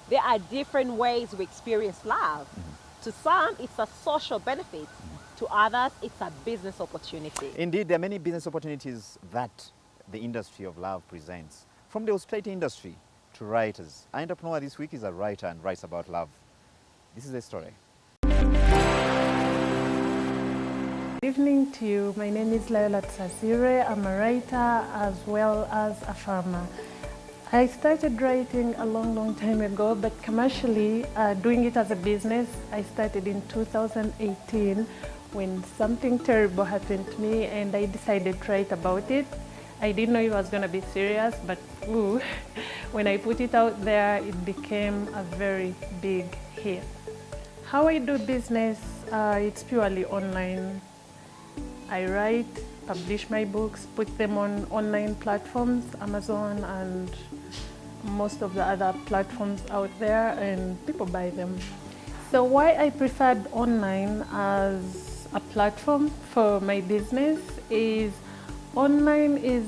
There are different ways we experience love. To some, it's a social benefit. To others, it's a business opportunity. Indeed, there are many business opportunities that the industry of love presents. From the hospitality industry to writers. Our entrepreneur this week is a writer and writes about love. This is the story. Good evening to you. My name is Laila Tsasire. I'm a writer as well as a farmer. I started writing a long time ago, but commercially, doing it as a business, I started in 2018 when something terrible happened to me and I decided to write about it. I didn't know it was going to be serious, but when I put it out there, it became a very big hit. How I do business, it's purely online. I write, publish my books, put them on online platforms, Amazon and most of the other platforms out there, and people buy them. So why I preferred online as a platform for my business is online is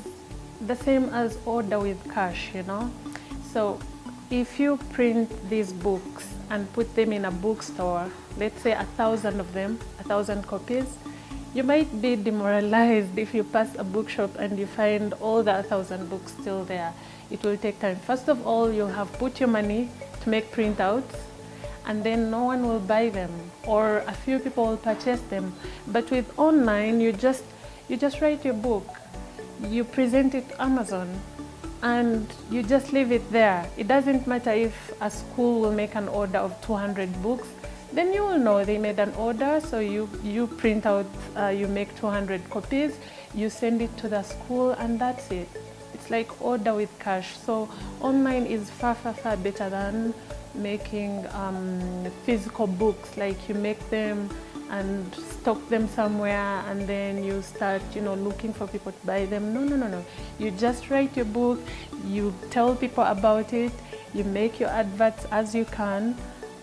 the same as order with cash, you know. So if you print these books and put them in a bookstore, let's say 1,000 of them, 1,000 copies, you might be demoralized if you pass a bookshop and you find all the 1,000 books still there. It will take time. First of all, you'll have put your money to make printouts, and then no one will buy them, or a few people will purchase them. But with online, you just write your book, you present it to Amazon, and you just leave it there. It doesn't matter if a school will make an order of 200 books, then you will know they made an order, so you print out, you make 200 copies, you send it to the school, and that's it. It's like order with cash. So online is far better than making physical books, like you make them and stock them somewhere and then you start, looking for people to buy them. No. You just write your book, you tell people about it, you make your adverts as you can,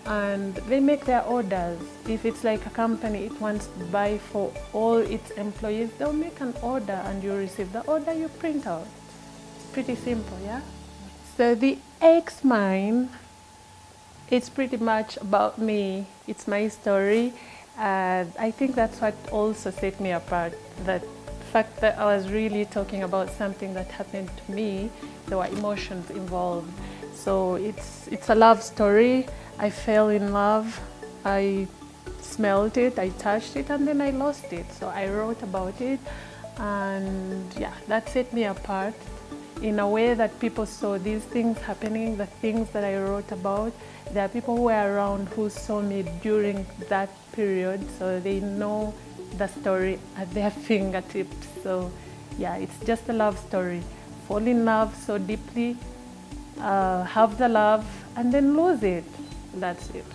and they make their orders. If it's like a company, it wants to buy for all its employees, they'll make an order and you receive the order, you print out. Pretty simple, yeah? So the X Mine, it's pretty much about me. It's my story. I think that's what also set me apart. The fact that I was really talking about something that happened to me, there were emotions involved. So it's a love story. I fell in love, I smelled it, I touched it, and then I lost it. So I wrote about it, and yeah, that set me apart in a way that people saw these things happening, the things that I wrote about. There are people who were around who saw me during that period, so they know the story at their fingertips. So yeah, it's just a love story. Fall in love so deeply, have the love, and then lose it. That's it.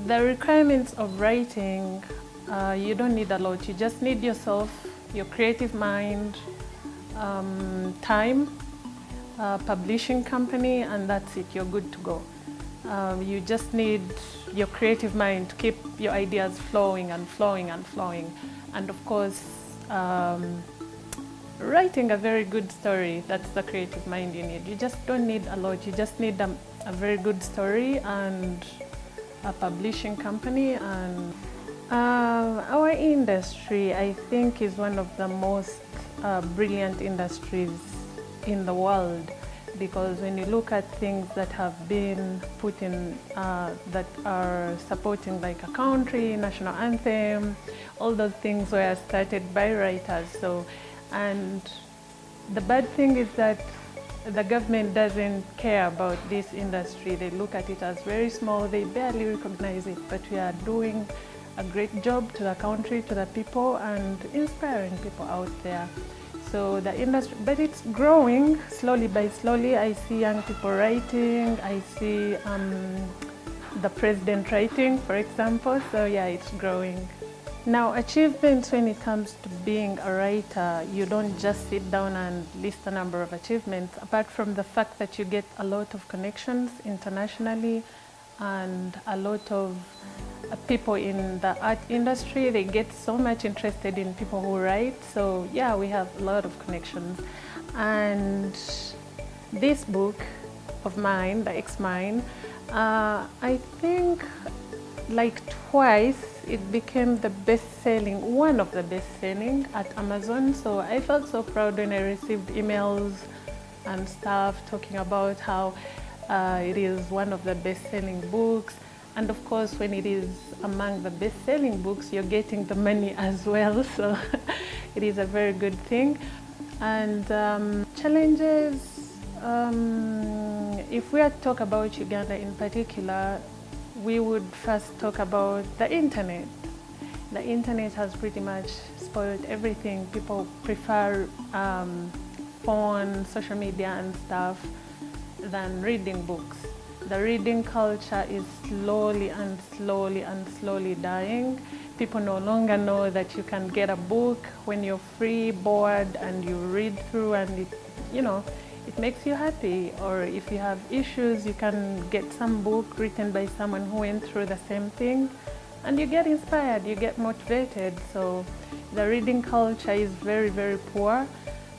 The requirements of writing, you don't need a lot. You just need yourself, your creative mind, time, publishing company, and that's it. You're good to go. You just need your creative mind to keep your ideas flowing. And of course, writing a very good story, that's the creative mind you need. You just don't need a lot. You just need a very good story and a publishing company. And our industry, I think, is one of the most brilliant industries in the world, because when you look at things that have been put in, that are supporting like a country, national anthem, all those things were started by writers. So, and the bad thing is that the government doesn't care about this industry. They look at it as very small, they barely recognize it, but we are doing a great job to the country, to the people, and inspiring people out there. So the industry, but it's growing slowly by slowly. I see young people writing, I see the president writing, for example, so yeah, it's growing. Now, achievements when it comes to being a writer, you don't just sit down and list a number of achievements, apart from the fact that you get a lot of connections internationally and a lot of people in the art industry. They get so much interested in people who write. So yeah, we have a lot of connections. And this book, of mine, the X-Mine, I think like twice it became the best-selling, one of the best-selling at Amazon. So I felt so proud when I received emails and stuff talking about how it is one of the best-selling books. And of course, when it is among the best-selling books, you're getting the money as well. So it is a very good thing. And challenges, if we are to talk about Uganda in particular, we would first talk about the internet. The internet has pretty much spoiled everything. People prefer phone, social media and stuff than reading books. The reading culture is slowly dying. People no longer know that you can get a book when you're free, bored, and you read through, and it makes you happy. Or if you have issues, you can get some book written by someone who went through the same thing, and you get inspired, you get motivated. So the reading culture is very, very poor.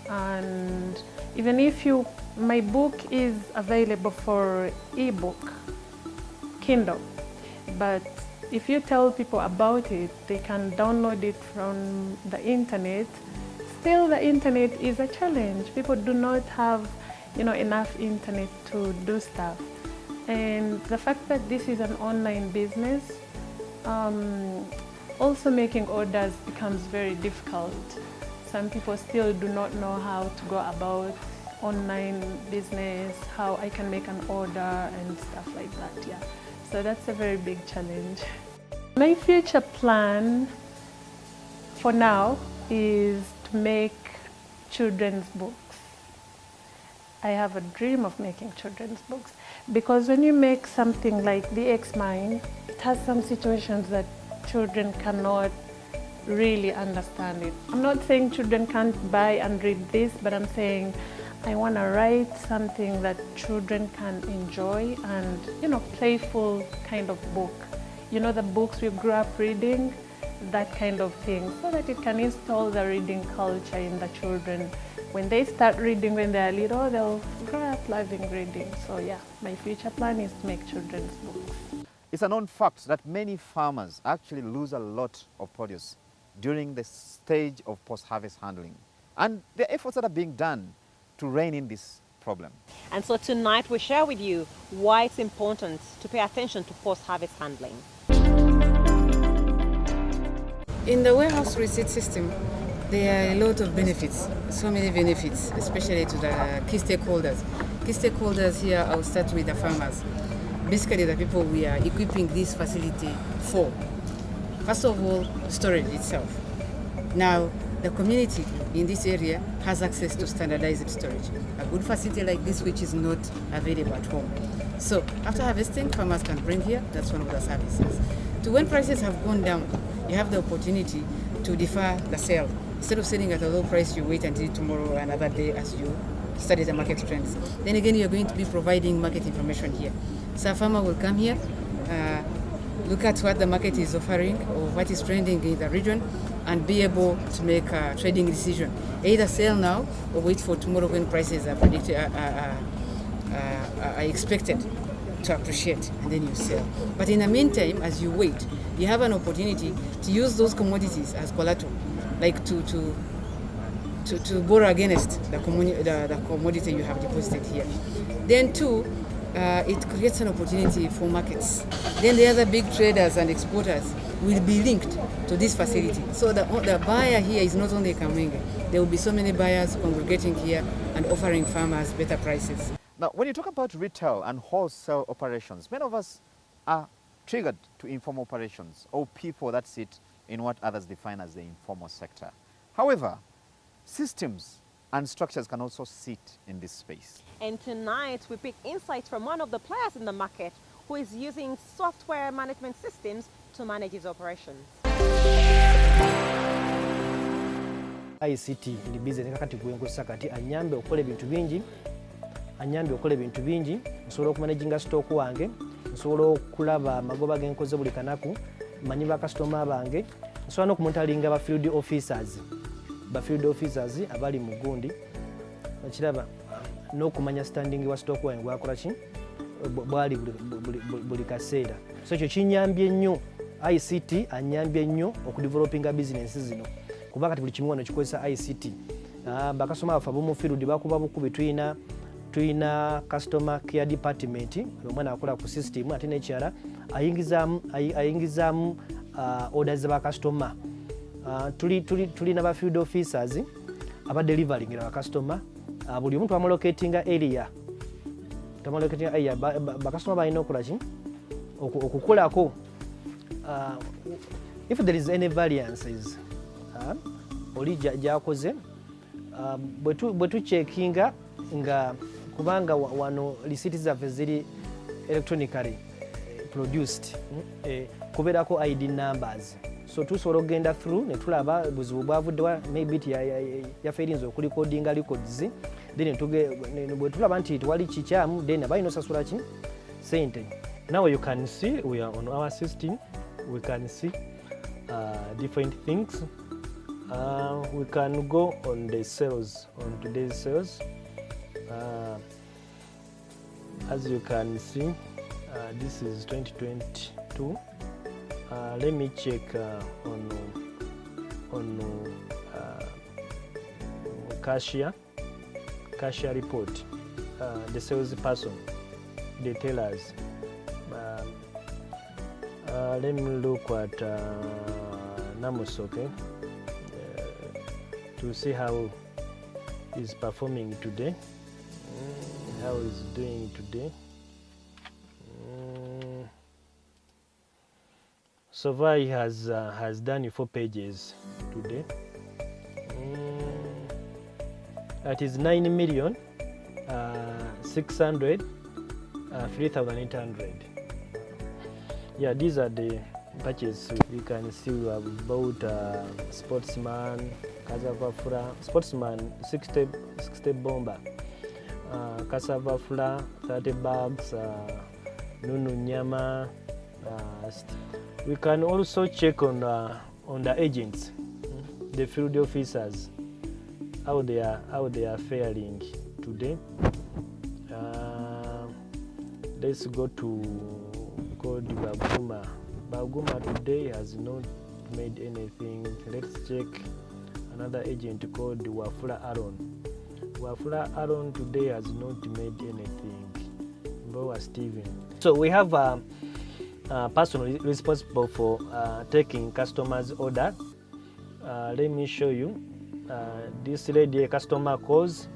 And even if my book is available for ebook, Kindle, but if you tell people about it, they can download it from the internet. Still, the internet is a challenge. People do not have, enough internet to do stuff. And the fact that this is an online business, also making orders becomes very difficult. Some people still do not know how to go about online business, how I can make an order and stuff like that, yeah. So that's a very big challenge. My future plan for now is to make children's books. I have a dream of making children's books because when you make something like the X-Mine, it has some situations that children cannot really understand it. I'm not saying children can't buy and read this, but I'm saying I want to write something that children can enjoy and, playful kind of book. The books we grew up reading, that kind of thing, so that it can install the reading culture in the children. When they start reading when they're little, they'll grow up loving reading. So yeah, my future plan is to make children's books. It's a known fact that many farmers actually lose a lot of produce during the stage of post-harvest handling. And the efforts that are being done to rein in this problem. And so tonight we share with you why it's important to pay attention to post-harvest handling. In the warehouse receipt system, there are a lot of benefits, so many benefits, especially to the key stakeholders. Key stakeholders here, I'll start with the farmers. Basically the people we are equipping this facility for. First of all, storage itself. Now, the community in this area has access to standardized storage. A good facility like this which is not available at home. So after harvesting, farmers can bring here, that's one of the services. To when prices have gone down, you have the opportunity to defer the sale. Instead of selling at a low price, you wait until tomorrow or another day as you study the market trends. Then again, you're going to be providing market information here. So a farmer will come here, look at what the market is offering or what is trending in the region, and be able to make a trading decision. Either sell now or wait for tomorrow when prices are expected to appreciate, and then you sell. But in the meantime, as you wait, you have an opportunity to use those commodities as collateral, like to borrow against the commodity you have deposited here. Then two, it creates an opportunity for markets. Then the other big traders and exporters will be linked to this facility. So the buyer here is not only Kamwenge. There will be so many buyers congregating here and offering farmers better prices. Now, when you talk about retail and wholesale operations, many of us are triggered to informal operations or people that sit in what others define as the informal sector. However, systems and structures can also sit in this space. And tonight we pick insights from one of the players in the market who is using software management systems to manage his operations. ICT ndi business kakati kuyengosa kati anyambe okola ebintu bingi, nsobola okumanaginga stock wange, nsobola okulaba amagoba genkoze buli kanaku, manyi ba customer bange, nsobola n'okumonitalinga ba field officers abali mu gundi, bakiraba n'okumanya standing wa stock wange bwakola ki bwali buli kaseera. So ekyo kinyambye nnyo, ICT anyambye nnyo okudevelopinga bizinensi zino kuba kati buli kimu wano kikozesa ICT. Bakasoma bafe ab'omu field bakuba bukubi, tuyina customer care department omwana akola ku system ate n'ekirala ayingizaamu orders z'abakasitoma. Tulina ba field officers aba deliveringera bakasitoma, buli omuntu bamalocatinga area bakasitoma balina okukola ki okukolako if there is any variances oli gyakoze bwe tucekinga nga kubanga wano receipts zaffe ziri electronically produced kubeerako ID numbers, so tusobola okugenda through ne tulaba buzibu bwavuddewa, maybe it yaffe erinza okulikodinga records, then bwe tulaba nti tewali kikyamu then abalina osasula ki sente. Now you can see we are on our system. We can see different things. We can go on the sales, on today's sales. As you can see, this is 2022. Let me check on cashier report, the sales person, the tellers. Let me look at Namusoke to see how he's performing today, how he's doing today. So far he has done 4 pages today. That is 9,603,800. Yeah, these are the purchases. You can see we have bought Sportsman, cassava flour, Sportsman 60 bomba, cassava flour 30 bags, Nunu Nyama. We can also check on the agents, the field officers, how they are faring today. Let's go to called Baguma. Baguma today has not made anything. Let's check another agent called Wafula Aaron. Wafula Aaron today has not made anything. Mbowa Steven. So we have a person responsible for taking customers' order. Let me show you. This lady, a customer calls,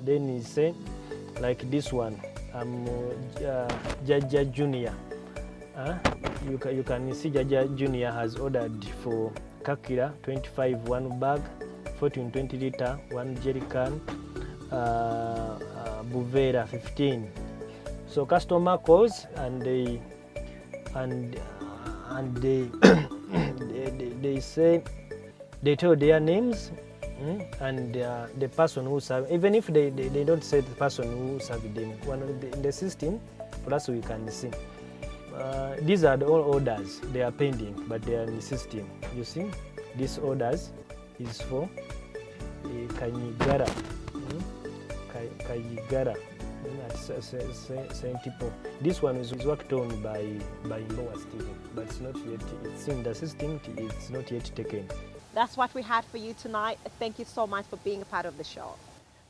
then he say, like this one, Jaja Junior. You can see Jaja Junior has ordered for Kakira 25 1 bag, 14 20 liter 1 jerry can, Buvera 15. So customer calls and they they say, they tell their names and the person who served, even if they don't say the person who served them. In the system, for us we can see. These are all orders, they are pending, but they are in the system. You see, these orders is for Kanyigara. Kayigara. This one is worked on by Mbowa Steven, but it's not yet, it's in the system, it's not yet taken. That's what we had for you tonight. Thank you so much for being a part of the show.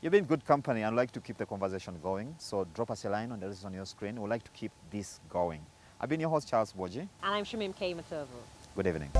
You've been good company and like to keep the conversation going, so drop us a line on the list on your screen. We'd like to keep this going. I've been your host, Charles Boji. And I'm Shamim K. Matovo. Good evening.